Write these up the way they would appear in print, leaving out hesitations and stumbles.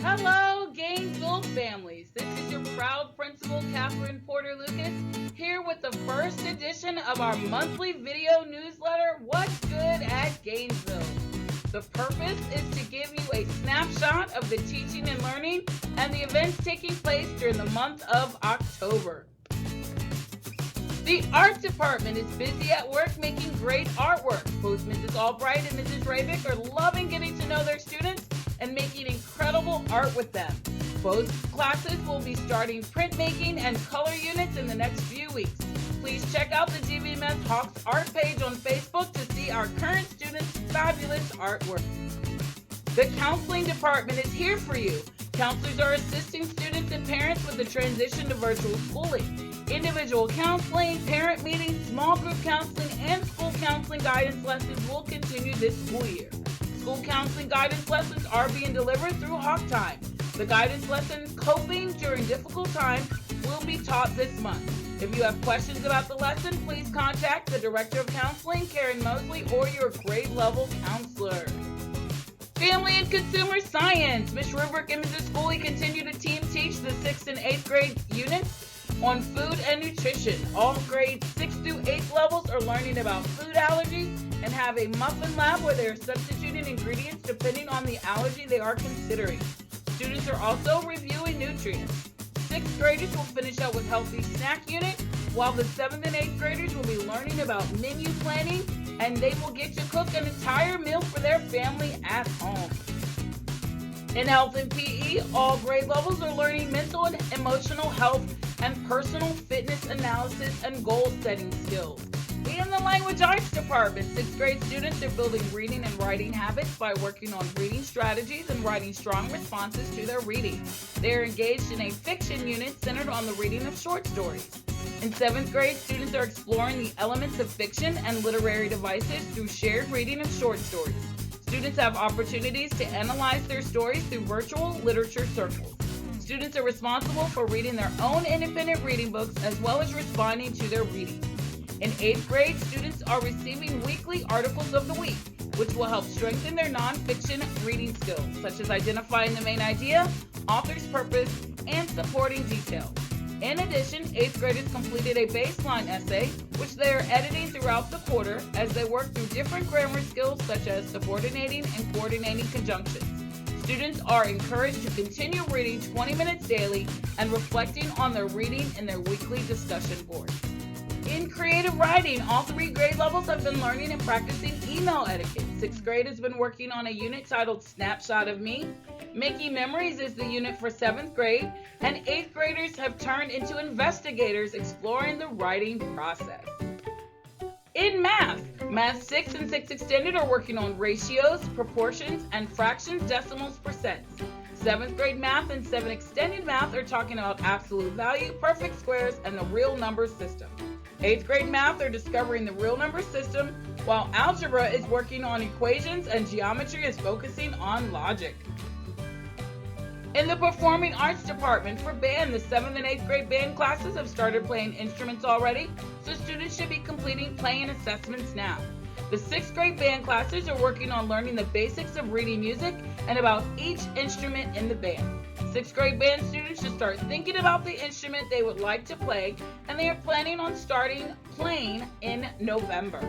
Hello, Gainesville families. This is your proud principal, Catherine Porter Lucas, here with the first edition of our monthly video newsletter, What's Good at Gainesville. The purpose is to give you a snapshot of the teaching and learning and the events taking place during the month of October. The art department is busy at work making great artwork. Both Mrs. Albright and Mrs. Ravick are loving getting to know their students and making incredible art with them. Both classes will be starting printmaking and color units in the next few weeks. Please check out the GVMS Hawks art page on Facebook to see our current students' fabulous artwork. The counseling department is here for you. Counselors are assisting students and parents with the transition to virtual schooling. Individual counseling, parent meetings, small group counseling, and school counseling guidance lessons will continue this school year. School counseling guidance lessons are being delivered through Hawk Time. The guidance lesson, Coping During Difficult Times, will be taught this month. If you have questions about the lesson, please contact the Director of Counseling, Karen Mosley, or your grade level counselor. Family and Consumer Science. Ms. Rubrick and Mrs. Schooley continue to team teach the 6th and 8th grade units on food and nutrition. All grades 6 through 8 levels are learning about food allergies and have a muffin lab where they are substituting ingredients depending on the allergy they are considering. Students are also reviewing nutrients. 6th graders will finish up with healthy snack unit, while the 7th and 8th graders will be learning about menu planning, and they will get to cook an entire meal for their family at home. In health and PE, all grade levels are learning mental and emotional health and personal fitness analysis and goal setting skills. In the language arts department, 6th grade students are building reading and writing habits by working on reading strategies and writing strong responses to their reading. They are engaged in a fiction unit centered on the reading of short stories. In 7th grade, students are exploring the elements of fiction and literary devices through shared reading of short stories. Students have opportunities to analyze their stories through virtual literature circles. Students are responsible for reading their own independent reading books as well as responding to their reading. In 8th grade, students are receiving weekly articles of the week, which will help strengthen their nonfiction reading skills, such as identifying the main idea, author's purpose, and supporting details. In addition, 8th graders completed a baseline essay, which they are editing throughout the quarter as they work through different grammar skills such as subordinating and coordinating conjunctions. Students are encouraged to continue reading 20 minutes daily and reflecting on their reading in their weekly discussion board. In creative writing, all 3 grade levels have been learning and practicing email etiquette. 6th grade has been working on a unit titled Snapshot of Me. Making Memories is the unit for 7th grade, and 8th graders have turned into investigators exploring the writing process. In math, Math 6 and 6 Extended are working on ratios, proportions, and fractions, decimals, percents. 7th grade math and 7 Extended math are talking about absolute value, perfect squares, and the real number system. 8th grade math are discovering the real number system, while algebra is working on equations and geometry is focusing on logic. In the Performing Arts department for band, the 7th and 8th grade band classes have started playing instruments already, so students should be completing playing assessments now. The 6th grade band classes are working on learning the basics of reading music and about each instrument in the band. 6th grade band students should start thinking about the instrument they would like to play, and they are planning on starting playing in November.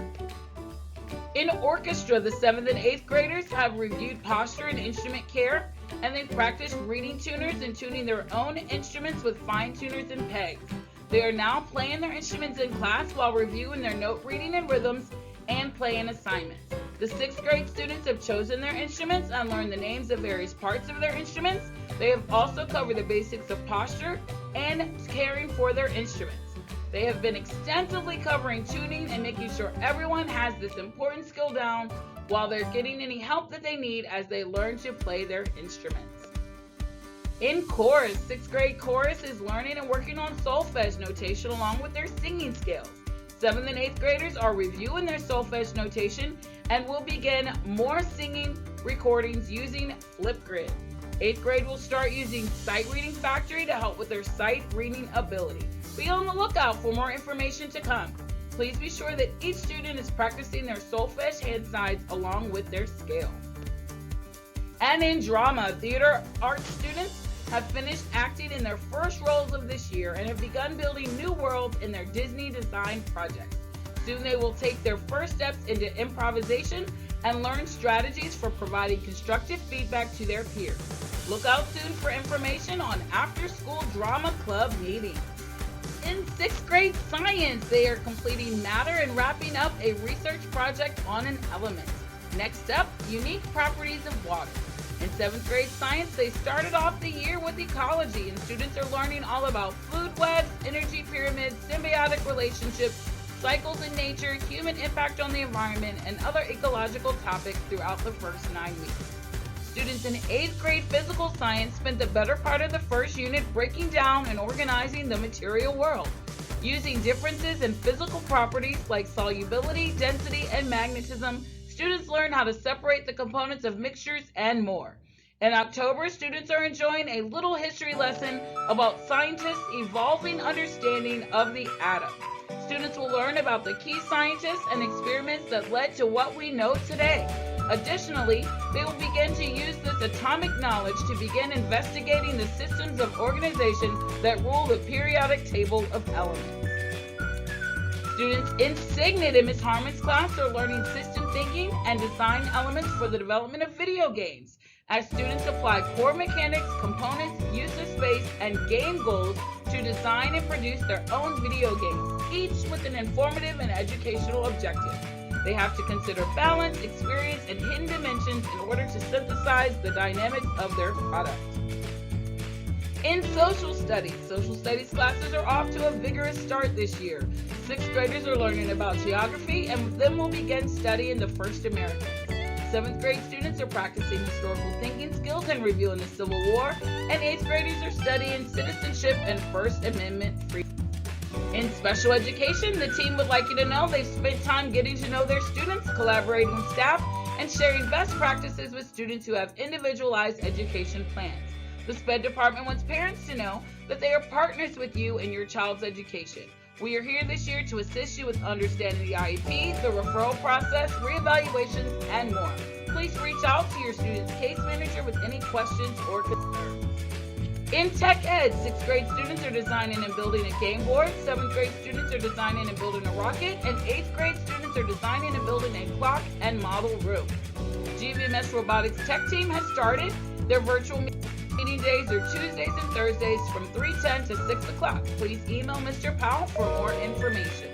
In orchestra, the 7th and 8th graders have reviewed posture and instrument care, and they've practiced reading tuners and tuning their own instruments with fine tuners and pegs. They are now playing their instruments in class while reviewing their note reading and rhythms and playing assignments. The 6th grade students have chosen their instruments and learned the names of various parts of their instruments. They have also covered the basics of posture and caring for their instruments. They have been extensively covering tuning and making sure everyone has this important skill down while they're getting any help that they need as they learn to play their instruments. In chorus, 6th grade chorus is learning and working on solfege notation along with their singing scales. 7th and 8th graders are reviewing their solfege notation and will begin more singing recordings using Flipgrid. 8th grade will start using Sight Reading Factory to help with their sight reading ability. Be on the lookout for more information to come. Please be sure that each student is practicing their solfege hand sides along with their scale. And in drama, theater arts students have finished acting in their first roles of this year and have begun building new worlds in their Disney design projects. Soon they will take their first steps into improvisation and learn strategies for providing constructive feedback to their peers. Look out soon for information on after-school drama club meetings. In 6th grade science, they are completing matter and wrapping up a research project on an element. Next up, unique properties of water. In 7th grade science, they started off the year with ecology, and students are learning all about food webs, energy pyramids, symbiotic relationships, cycles in nature, human impact on the environment, and other ecological topics throughout the first 9 weeks. Students in 8th grade physical science spent the better part of the first unit breaking down and organizing the material world. Using differences in physical properties like solubility, density, and magnetism, students learn how to separate the components of mixtures and more. In October, students are enjoying a little history lesson about scientists' evolving understanding of the atom. Students will learn about the key scientists and experiments that led to what we know today. Additionally, they will begin to use this atomic knowledge to begin investigating the systems of organizations that rule the periodic table of elements. Students in Signet in Ms. Harmon's class are learning system thinking and design elements for the development of video games, as students apply core mechanics, components, use of space, and game goals to design and produce their own video games, each with an informative and educational objective. They have to consider balance, experience, and hidden dimensions in order to synthesize the dynamics of their product. In social studies classes are off to a vigorous start this year. 6th graders are learning about geography, and then will begin studying the first Americans. 7th grade students are practicing historical thinking skills and reviewing the Civil War, and 8th graders are studying citizenship and First Amendment freedom. In special education, the team would like you to know they've spent time getting to know their students, collaborating with staff, and sharing best practices with students who have individualized education plans. The SPED department wants parents to know that they are partners with you in your child's education. We are here this year to assist you with understanding the IEP, the referral process, reevaluations, and more. Please reach out to your student's case manager with any questions or concerns. In Tech Ed, 6th grade students are designing and building a game board, 7th grade students are designing and building a rocket, and 8th grade students are designing and building a clock and model room. GVMS Robotics Tech Team has started. Their virtual meeting days are Tuesdays and Thursdays from 3:10 to 6 o'clock. Please email Mr. Powell for more information.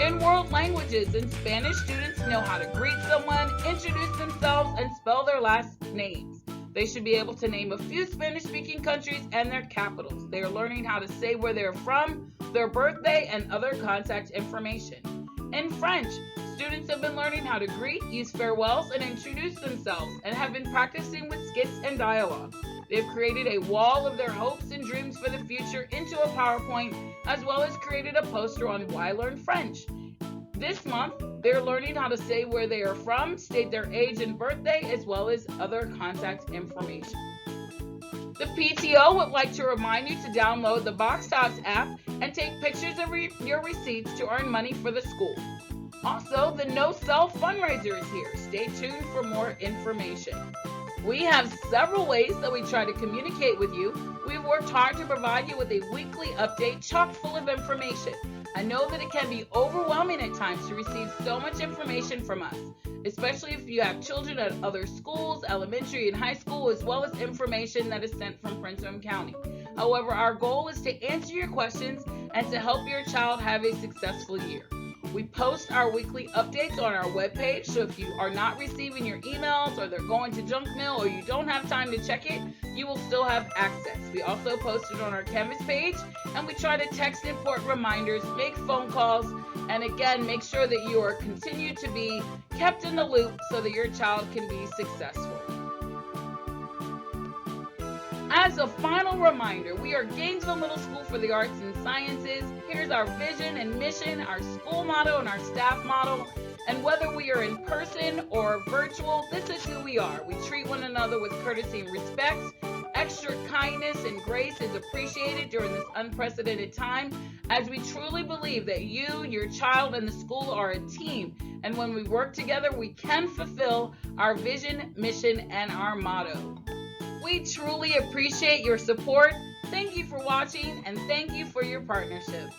In world languages, in Spanish, students know how to greet someone, introduce themselves, and spell their last names. They should be able to name a few Spanish-speaking countries and their capitals. They are learning how to say where they're from, their birthday, and other contact information. In French, students have been learning how to greet, use farewells, and introduce themselves, and have been practicing with skits and dialogue. They've created a wall of their hopes and dreams for the future into a PowerPoint, as well as created a poster on why learn French. This month, they're learning how to say where they are from, state their age and birthday, as well as other contact information. The PTO would like to remind you to download the Box Tops app and take pictures of your receipts to earn money for the school. Also, the No Cell fundraiser is here. Stay tuned for more information. We have several ways that we try to communicate with you. We've worked hard to provide you with a weekly update chock full of information. I know that it can be overwhelming at times to receive so much information from us, especially if you have children at other schools, elementary and high school, as well as information that is sent from Prince William County. However, our goal is to answer your questions and to help your child have a successful year. We post our weekly updates on our webpage, so if you are not receiving your emails or they're going to junk mail or you don't have time to check it, you will still have access. We also post it on our Canvas page, and we try to text important reminders, make phone calls, and again, make sure that you are continued to be kept in the loop so that your child can be successful. As a final reminder, we are Gainesville Middle School for the Arts and Sciences. Here's our vision and mission, our school motto, and our staff motto. And whether we are in person or virtual, this is who we are. We treat one another with courtesy and respect. extra kindness and grace is appreciated during this unprecedented time, as we truly believe that you, your child, and the school are a team, and when we work together, we can fulfill our vision, mission, and our motto. We truly appreciate your support. Thank you for watching, and thank you for your partnership.